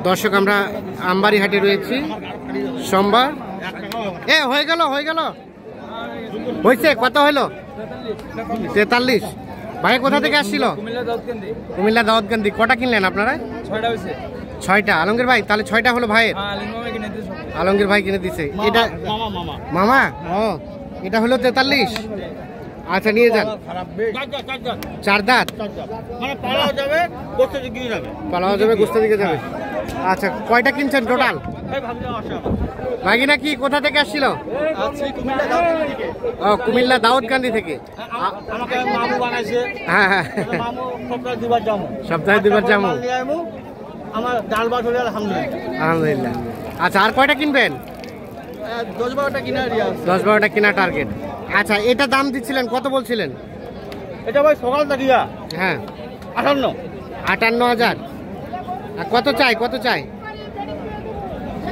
দর্শক আমরা আমবাড়ি হাটে রয়েছি সোমবার। হয়ে গেল হয়েছে, কত হলো? 43। ভাই কোথা থেকে আসছিল? কুমিল্লা দাউদকান্দি। কটা কিনলেন আপনারা? 6টা। আলমগীর ভাই তাহলে 6টা হলো ভাইয়ের? আলমগীর ভাই কিনে দিছে। এটা মামা? ও এটা হলো 43। আচ্ছা নিয়ে যান। 4 দাঁত পালাও যাবে, গোস্ত দিকে যাবে। আচ্ছা কয়টা কিনছেন টোটাল? ভাগিনা কি কোথা থেকে আসছিল? ও কুমিল্লা দাউদকান্দি থেকে। হ্যাঁ হ্যাঁ, সপ্তাহে 2বার যাবো। আলহামদুলিল্লাহ। আচ্ছা আর কয়টা কিনবেন? 10-12টা কিনা টার্গেট। আচ্ছা এটা দাম দিচ্ছিলেন, কত বলছিলেন? এটা ভাই সকাল থাকিয়া। হ্যাঁ 58,000। আর কত চাই?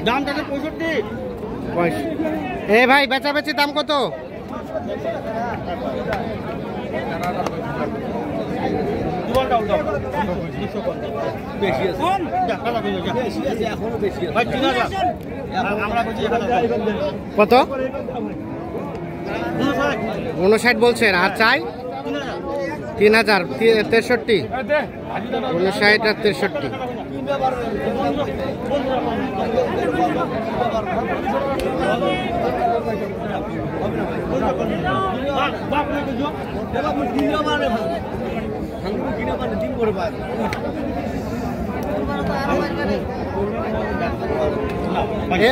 দামটা 65। ভাই বেচাবেচি দাম কত? কত? 59 বলছেন। আর চাই 3000। 63। 59 আর 63।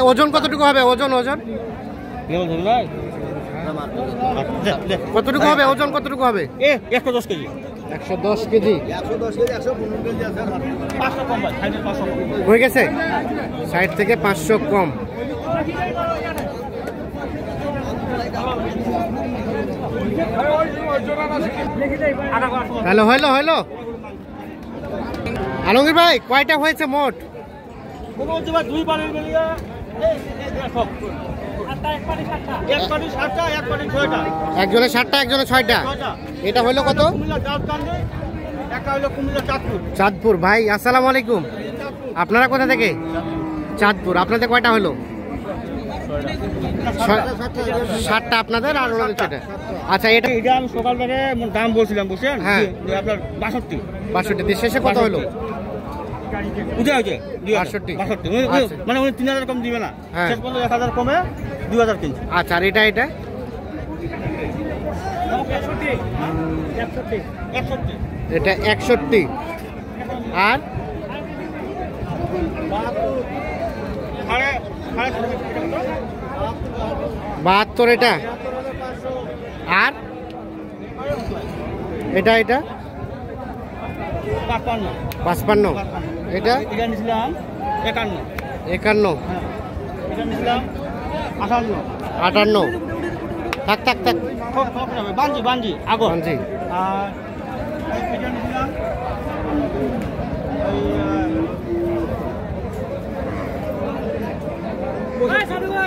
ওজন কতটুকু হবে? ওজন কতটুকু হবে? ওজন কতটুকু হবে? 110 কেজি। 110 কেজি হয়ে গেছে। 60 থেকে 500 কম। হ্যালো আলমগীর ভাই কয়টা হয়েছে মোট? একজনে 7টা একজনে 6টা। এটা হলো কত? চাঁদপুর। ভাই আসসালামু আলাইকুম, আপনারা কোথা থেকে? চাঁদপুর। আপনাদের কয়টা হলো? 7টা আপনাদের আর ওনাদের 6টা। আচ্ছা এটা আমি সকাল থেকে দাম বলছিলাম বুঝছেন? হ্যাঁ আপনার 62 শেষে কত হলো? 62 মানে উনি 3000 কম দিবে না, শেষ পর্যন্ত 1000 কমে 2000 কিনছে। আচ্ছা আর এটা এটা 61। আর 72 এটা। আর এটা 55। এটা 51। 58। থাক বাঞ্জি আগো।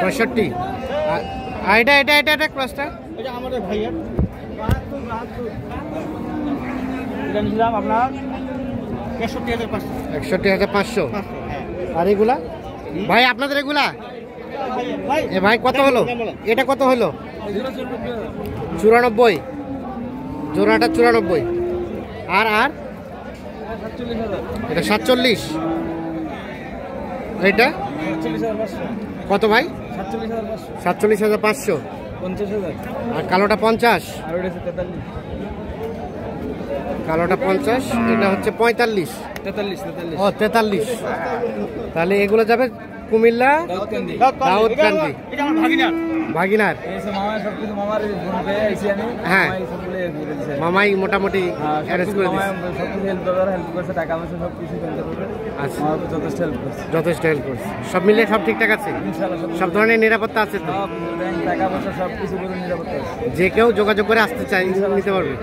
আর 65। আর এটা ক্রসটা এটা আমাদের ভাইয়ের। এটা নিলাম আপনার 61,500। আর এগুলা ভাই আপনাদের এগুলা ভাই কত হলো? এটা কত হলো? 94। জোড়াটা 94। আর এটা 47। এটা কত ভাই? 47,500। আর কালোটা 50। কালোটা 50। এটা হচ্ছে 45। ও 43। তাহলে এগুলো যাবে কুমিল্লা দাউদকান্দি। ভাগিনার। হ্যাঁ মামাই মোটামুটি অ্যারেঞ্জ করে দিচ্ছে। যথেষ্ট হেল্প করছে। সব মিলিয়ে সব ঠিকঠাক আছে? সব ধরনের নিরাপত্তা আছে তো? যে কেউ যোগাযোগ করে আসতে চাই নিতে পারবে।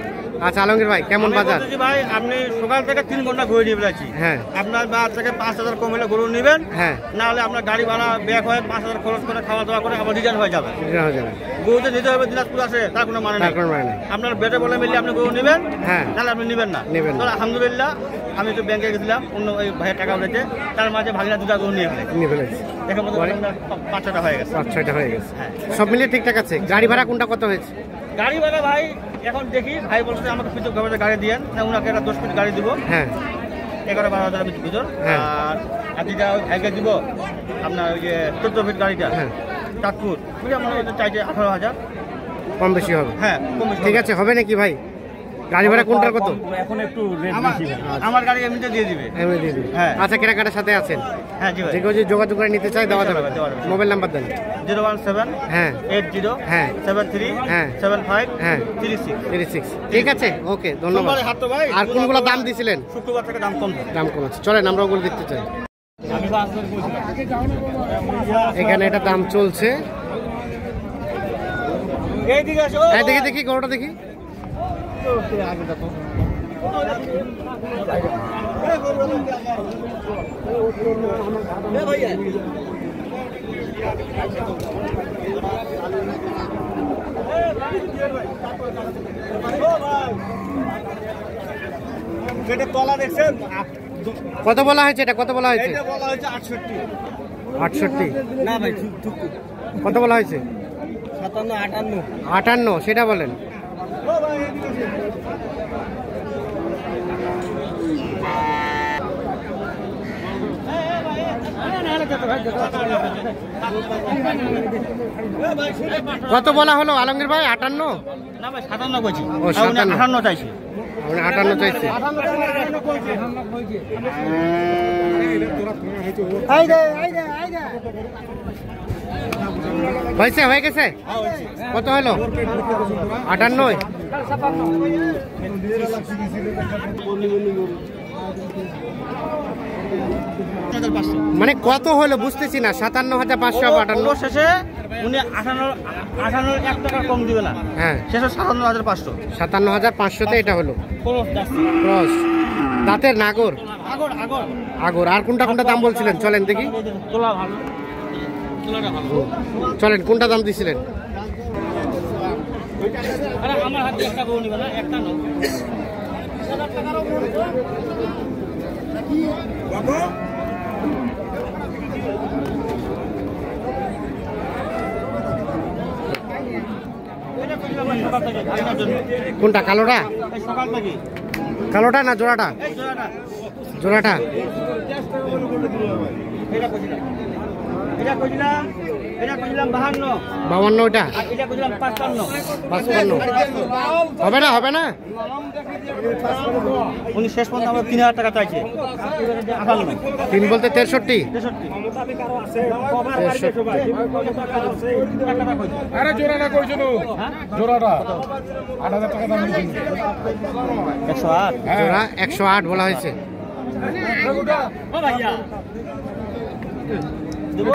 আচ্ছা আলমগীর ভাই কেমন বাজার? ভাই আপনি সকাল থেকে 3 ঘন্টা ঘুরে নিয়ে বেড়াচ্ছি। হ্যাঁ আপনার বাজার থেকে 5000 কম হলে গরু নেবেন। হ্যাঁ না হলে আপনার গাড়ি ভাড়া ব্যাক হয় 5000 খরচ করে খাওয়া দাওয়া করে আবার রিটার্ন হয়ে যাবে। গরুতে নিতে হবে দিনাজপুর আছে, তার কোনো মানে নেই। আপনার বেটে বলে মিললে আপনি গরু নেবেন, হ্যাঁ নাহলে আপনি নেবেন না। আলহামদুলিল্লাহ আমি তো ব্যাংকে গেছিলাম, অন্য ওই ভাইয়ের টাকা উঠেছে, তার মাঝে ভাগিনা দুটা গরু নিয়ে ফেলেছে। এখন মতো 5-6টা হয়ে গেছে। 5-6টা হয়ে গেছে, সব মিলিয়ে ঠিকঠাক আছে। গাড়ি ভাড়া কোনটা কত হয়েছে? গাড়ি ভাড়া ভাই এখন দেখি, ভাই বলছে আমাকে পৃথক ভাবে গাড়ি দিয়েন, না ওনাকে একটা 10 ফিট গাড়ি দিব। হ্যাঁ, 11-12 হাজার ভিতর। আর যেটা ভাইকে দিব আপনার ওই যে 14 ফিট গাড়িটা, চাঁদপুর, আমার চাইছে 18,000, কম বেশি হবে। হ্যাঁ, কম বেশি। ঠিক আছে, হবে নাকি ভাই? গাড়ি ভাড়া কোনটার কত? এখন একটু রেট বেশি। আমার গাড়ি এমনিতে দিয়ে দিবে। এমনি দিয়ে দিবে। হ্যাঁ। আচ্ছা, কেনাকাটার সাথে আছেন? হ্যাঁ জি ভাই। যে কেউ যদি যোগাযোগ করে নিতে চায় দেওয়া যাবে। দেওয়া যাবে। মোবাইল নাম্বার দেন। 017 হ্যাঁ 80 হ্যাঁ 73 হ্যাঁ 75 হ্যাঁ 36। ঠিক আছে, ওকে, ধন্যবাদ। সোমবারে হাট তো ভাই। আর কোনগুলো দাম দিছিলেন? শুক্রবার থেকে দাম কম থাকে। দাম কম আছে, চলেন আমরা ওগুলো দেখতে চাই। এখানে এটা দাম চলছে। এইদিকে আসো। হ্যাঁ, দেখি দেখি গরুটা দেখি। এটা তলা দেখছেন? কত বলা হয়েছে? এটা কত বলা হয়েছে? এটা বলা হয়েছে 68। 68 না ভাই, কত বলা হয়েছে? 57 58 সেটা বলেন। কত বলা হলো আলমগীর ভাই? 58? না ভাই, 57 কইছি। ও, 57 58 চাইছি। 58 চাইছে। হয়েছে, হয়ে গেছে। কত হলো? 58? মানে কত হলো বুঝতেছি না। 57,558। শেষে উনি 58 1 টাকা কম দিবে না। হ্যাঁ, শেষে 57,500। 57,500তে এটা হলো ক্রস। দাঁতের নাগর, আগর। আর কোনটা কোনটা দাম বলছিলেন? চলেন দেখি। তোলা ভালো, তোলাটা ভালো। চলেন, কোনটা দাম দিছিলেন? আরে আমার হাতে একটা গরু নিবে না, একটা না। কোনটা? কালোটা? সকাল থেকে কালোটা না জোড়াটা? জোড়াটা। এটা কইছিলাম 52। 52 ওটা? এটা কইছিলাম 55। 55 হবে না? হবে না? উনি শেষ পর্যন্ত আমরা 3,000 টাকা চাইছে। 3 বলতে 63? 63। আরে জোড়াটা কইছিল, জোড়াটা 8,000 টাকা দাম দিয়েছিল। 108। জোড়া 108 বলা হয়েছে। ও ভাইয়া দেবো।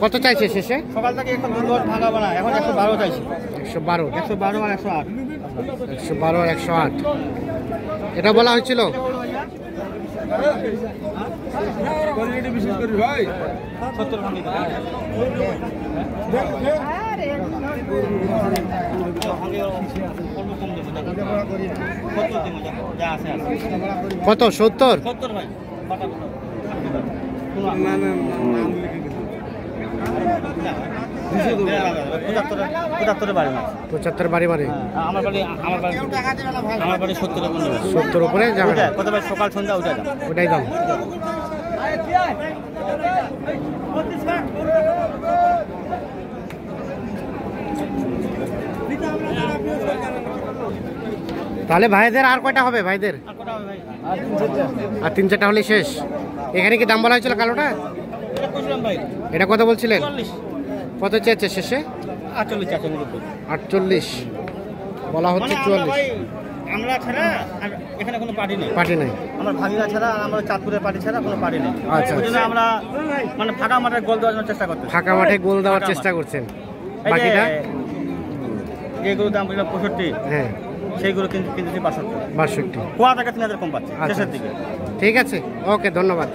কত চাইছে শেষে? সকাল থেকে একটা দুর্গত ভাঙা বানা, এখন 112 চাইছি। 112 112 আর 108। 112 আর 108 এটা বলা হয়েছিল। বিশেষ করি ভাই 70 ভাঙি কত? 70? 70 ভাই। 75 বাড়ি মাছ। 75 বাড়ি মারে। আমার বাড়ি 70 70 উপরে যাবে না। কত ভাই? সকাল সন্ধ্যা ওটাই দাম। তাহলে ভাইদের আর কয়টা হবে? ভাইদের আর 3-4টা হলে শেষ। এখানে কি দাম বলা হয়েছিল কালোটা? এটা কত বলছিলেন? কত চেয়েছে শেষে? 48 বলা হচ্ছে। 44 আমরা ছাড়া আর এখানে কোনো পার্টি নেই। পার্টি নাই। আমার ভাগিনা ছাড়া আর আমরা চাঁদপুরের পার্টি ছাড়া কোনো পার্টি নেই। আচ্ছা, ওই জন্য আমরা মানে ফাঁকা মাঠে গোল দেওয়ার জন্য চেষ্টা করতেছি। ফাঁকা মাঠে গোল দেওয়ার চেষ্টা করছেন। বাকিটা যেগুলো দাম বললাম 65, হ্যাঁ সেইগুলো কিন্তু কিনতেছি 62। 62 কোয়া টাকা 3,000 কম পাচ্ছে শেষের দিকে। ঠিক আছে, ওকে, ধন্যবাদ।